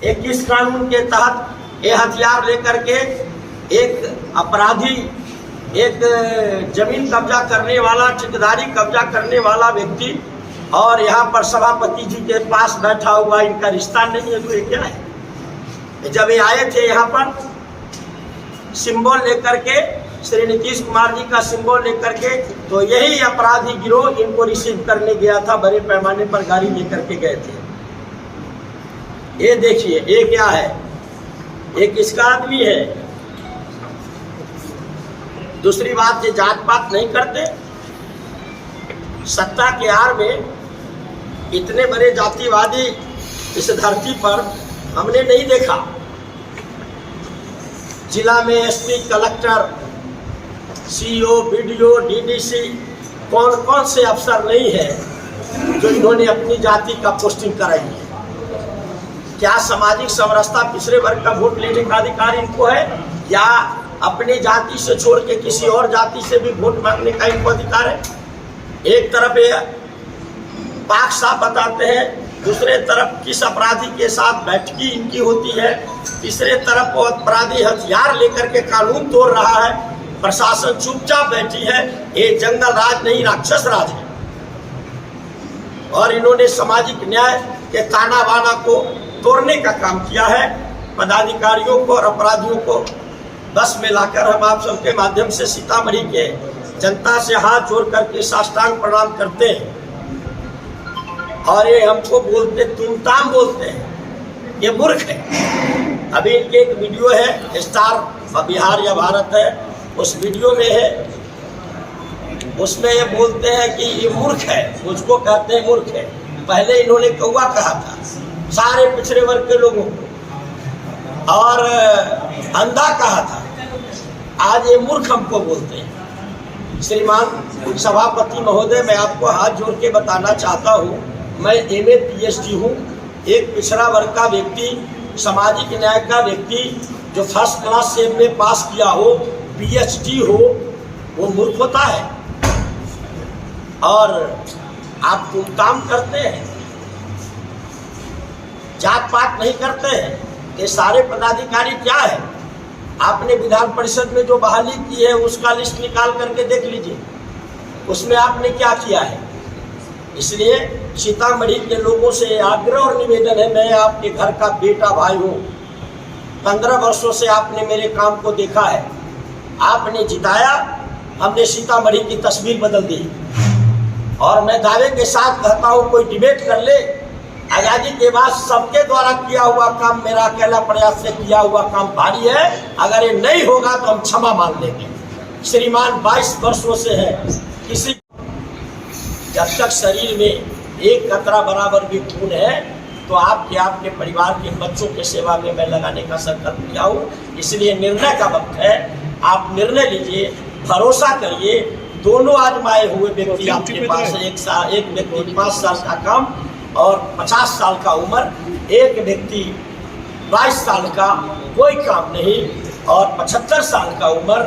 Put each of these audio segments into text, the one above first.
21 कानून के तहत ये हथियार लेकर के एक अपराधी, एक जमीन कब्जा करने वाला, ठेकेदारी कब्जा करने वाला व्यक्ति और यहाँ पर सभापति जी के पास बैठा हुआ, इनका रिश्ता नहीं है तो ये क्या है। जब ये आए थे यहाँ पर सिंबल लेकर के, श्री नीतीश कुमार जी का सिंबल लेकर के, तो यही अपराधी गिरोह इनको रिसीव करने गया था, बड़े पैमाने पर गाड़ी लेकर के गए थे। ये देखिए ये क्या है, ये किसका आदमी है। दूसरी बात, ये जात पात नहीं करते। सत्ता के आड़ में इतने बड़े जातिवादी इस धरती पर हमने नहीं देखा। जिला में SP, collector, CEO, BDO, DDC, कौन कौन से अफसर नहीं है जो इन्होंने अपनी जाति का पोस्टिंग कराई है। क्या सामाजिक समरसता, पिछड़े वर्ग का वोट लेने का अधिकार इनको है, या अपने जाति से छोड़ के किसी और जाति से भी वोट मांगने का इनको अधिकार है। एक तरफ ये पाक साफ बताते हैं, दूसरे तरफ किस अपराधी के साथ बैठकी इनकी होती है, तीसरे तरफ वो अपराधी हथियार लेकर के कानून तोड़ रहा है, प्रशासन चुपचाप बैठी है। ये जंगल राज नहीं, राक्षस राज है। और इन्होंने सामाजिक न्याय के ताना बाना को तोड़ने का काम किया है। पदाधिकारियों को और अपराधियों को बस में लाकर हम आप सबके माध्यम से सीतामढ़ी के जनता से हाथ जोड़ करके साष्टांग प्रणाम करते हैं। और ये हमको बोलते, तुमताम बोलते हैं, ये मूर्ख है। अभी इनके एक वीडियो है, स्टार बिहार या भारत है, उस वीडियो में है, उसमें ये बोलते हैं कि ये मूर्ख है, मुझको कहते हैं मूर्ख है। पहले इन्होंने कौवा कहा था सारे पिछड़े वर्ग के लोगों को, और अंधा कहा था, आज ये मूर्ख हमको बोलते हैं। श्रीमान सभापति महोदय, मैं आपको हाथ जोड़ के बताना चाहता हूँ, मैं MA PhD हूँ। एक पिछड़ा वर्ग का व्यक्ति, सामाजिक न्याय का व्यक्ति जो फर्स्ट क्लास से MA पास किया हो, PhD हो, वो मूर्ख होता है। और आप काम करते हैं, जात पात नहीं करते हैं। ये सारे पदाधिकारी क्या है, आपने विधान परिषद में जो बहाली की है उसका लिस्ट निकाल करके देख लीजिए, उसमें आपने क्या किया है। इसलिए सीतामढ़ी के लोगों से आग्रह और निवेदन है, मैं आपके घर का बेटा भाई हूँ, 15 वर्षों से आपने मेरे काम को देखा है, आपने जिताया, हमने सीतामढ़ी की तस्वीर बदल दी। और मैं दावे के साथ कहता हूँ, कोई डिबेट कर ले, आज़ादी के बाद सबके द्वारा किया हुआ काम, मेरा अकेला प्रयास से किया हुआ काम भारी है। अगर ये नहीं होगा तो हम क्षमा मांग लेंगे। श्रीमान 22 वर्षों से है, किसी जब तक शरीर में एक कतरा बराबर भी खून है तो आपके परिवार के बच्चों के सेवा में मैं लगाने का संकल्प लिया हूँ। इसलिए निर्णय का वक्त है, आप निर्णय लीजिए, भरोसा करिए। दोनों आजमाए हुए व्यक्ति आपके पास है, एक व्यक्ति 5 साल का कम और 50 साल का उम्र, एक व्यक्ति 22 साल का कोई काम नहीं और 75 साल का उम्र,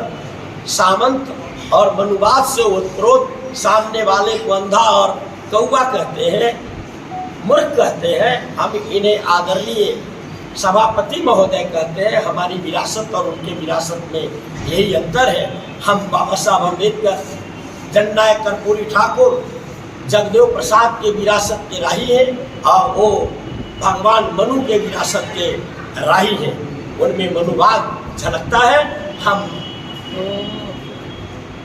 सामंत और मनुवाद से उत्प्रोत, सामने वाले को अंधा और कौवा कहते हैं, मूर्ख कहते हैं। हम इन्हें आदरणीय सभापति महोदय कहते हैं। हमारी विरासत और उनके विरासत में यही अंतर है। हम बाबा साहब अम्बेडकर, जननायक कर्पूरी ठाकुर, जगदेव प्रसाद के विरासत के राही हैं और वो भगवान मनु के विरासत के राही हैं। उनमें मनुवाद झलकता है। हम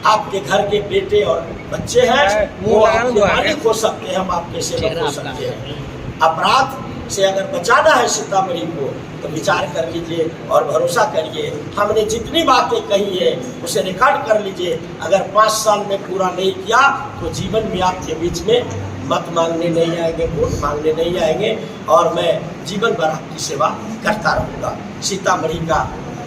आपके घर के बेटे और बच्चे हैं, वो आपके मालिक हो सकते हैं, हम आपके सेवक हो सकते हैं। अपराध से अगर बचाना है सीतामढ़ी को तो विचार कर लीजिए और भरोसा करिए। हमने जितनी बातें कही है उसे रिकॉर्ड कर लीजिए। अगर 5 साल में पूरा नहीं किया तो जीवन में आपके बीच में मत मांगने नहीं आएंगे, वोट मांगने नहीं आएंगे और मैं जीवन भर आपकी सेवा करता रहूँगा। सीतामढ़ी का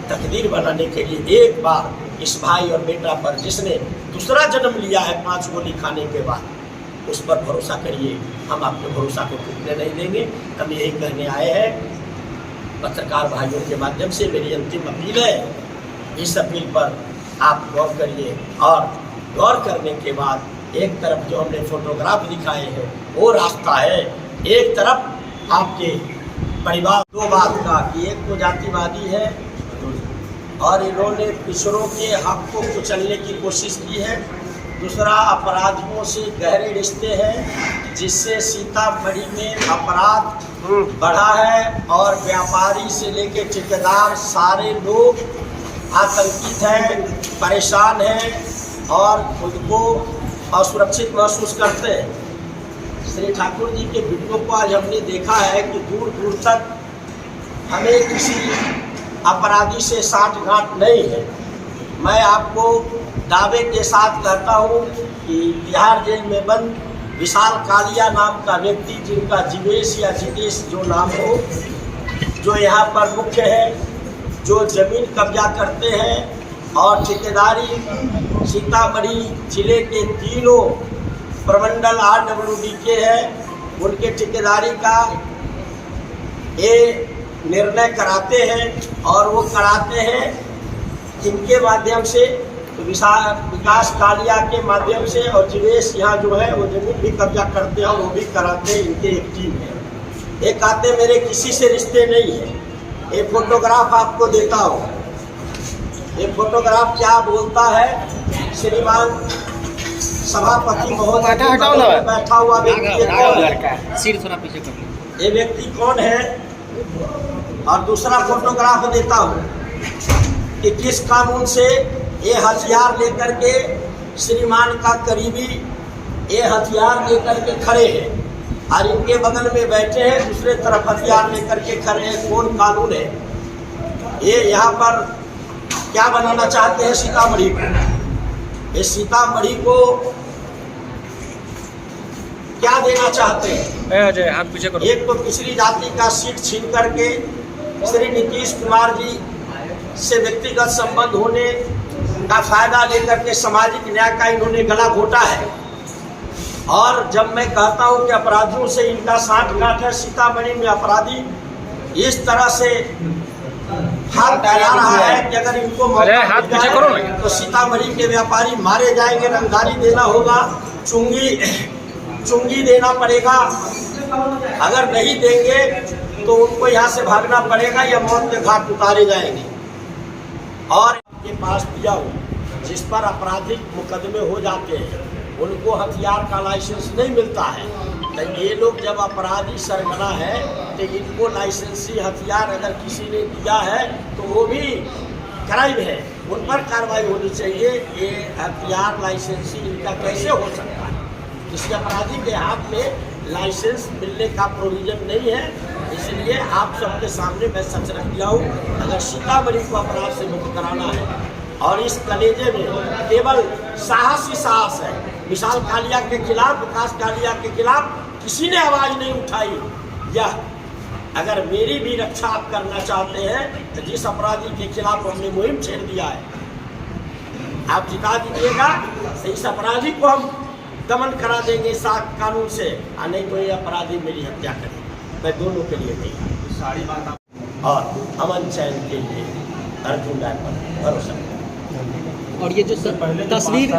तकदीर बनाने के लिए एक बार इस भाई और बेटा पर, जिसने दूसरा जन्म लिया है 5 गोली खाने के बाद, उस पर भरोसा करिए। हम आपके भरोसा को टूटने नहीं देंगे। हम यही कहने आए हैं। पत्रकार भाइयों के माध्यम से मेरी अंतिम अपील है, इस अपील पर आप गौर करिए और गौर करने के बाद एक तरफ जो हमने फोटोग्राफ दिखाए हैं वो रास्ता है, एक तरफ आपके परिवार दो बात का कि एक तो जातिवादी है और इन्होंने पिछड़ों के हक को कुचलने की कोशिश की है। दूसरा, अपराधियों से गहरे रिश्ते हैं जिससे सीतामढ़ी में अपराध बढ़ा है और व्यापारी से लेकर ठेकेदार सारे लोग आतंकित हैं, परेशान हैं और खुद को असुरक्षित महसूस करते हैं। श्री ठाकुर जी के वीडियो को आज हमने देखा है कि दूर दूर तक हमें किसी अपराधी से साठगांठ नहीं है। मैं आपको दावे के साथ कहता हूँ कि तिहाड़ जेल में बंद विशाल कालिया नाम का व्यक्ति, जिनका जीवेश या जितेश जो नाम हो, जो यहाँ पर मुख्य है, जो जमीन कब्जा करते हैं और ठेकेदारी सीतामढ़ी जिले के तीनों प्रमंडल RWD के हैं, उनके ठेकेदारी का ये निर्णय कराते हैं और वो कराते हैं इनके माध्यम से, विकास कालिया के माध्यम से, और जीवेश यहाँ जो है वो जमीन भी कब्जा करते हैं और वो भी कराते हैं। इनके एक टीम है। एक कहते मेरे किसी से रिश्ते नहीं है। एक फोटोग्राफ आपको देता हूँ। ये फोटोग्राफ क्या बोलता है? श्रीमान सभापति महोदय बैठा हुआ व्यक्ति ये व्यक्ति कौन है? और दूसरा फोटोग्राफ देता हूँ कि किस कानून से ये हथियार लेकर के श्रीमान का करीबी ये हथियार लेकर के खड़े हैं और इनके बगल में बैठे हैं, दूसरे तरफ हथियार लेकर के खड़े हैं। कौन कानून है ये? यहाँ पर क्या बनाना चाहते हैं सीतामढ़ी को? ये सीतामढ़ी को क्या देना चाहते हैं? हाथ पीछे करो। एक तो पिछड़ी जाति का सीट छीन करके श्री नीतीश कुमार जी से व्यक्तिगत संबंध होने का फायदा लेकर के सामाजिक न्याय का इन्होंने गला घोटा है। और जब मैं कहता हूं कि अपराधियों से इनका साठगांठ है, सीतामढ़ी में अपराधी इस तरह से हाथ फैला रहा है कि अगर इनको हाथ पीछे करो ना, तो सीतामढ़ी के व्यापारी मारे जाएंगे, रंगदारी देना होगा, चुंगी देना पड़ेगा। अगर नहीं देंगे तो उनको यहाँ से भागना पड़ेगा या मौत के घाट उतारे जाएंगे। और के पास दिया हो जिस पर आपराधिक मुकदमे हो जाते हैं, उनको हथियार का लाइसेंस नहीं मिलता है। तो ये लोग जब अपराधी सरगना है तो इनको लाइसेंसी हथियार अगर किसी ने दिया है तो वो भी क्राइम है, उन पर कार्रवाई होनी चाहिए। ये हथियार लाइसेंसी इनका कैसे हो सकता है? इसके अपराधी के हाथ में लाइसेंस मिलने का प्रोविजन नहीं है। इसलिए आप सबके सामने मैं सच रख दिया हूँ। अगर सीतामढ़ी को अपराध से मुक्त कराना है और इस कलेजे में केवल साहस ही साहस है। विशाल कालिया के खिलाफ, विकास कालिया के खिलाफ किसी ने आवाज़ नहीं उठाई। यह अगर मेरी भी रक्षा आप करना चाहते हैं तो जिस अपराधी के खिलाफ हमने मुहिम छेड़ दिया है, आप जिता दीजिएगा तो इस अपराधी को हम दमन करा देंगे साथ कानून से। नहीं तो ये अपराधी मेरी हत्या करें, मैं दोनों के लिए नहीं। सारी बात और अमन चैन के लिए अर्जुन राय पर भरोसा। और ये जो तस्वीर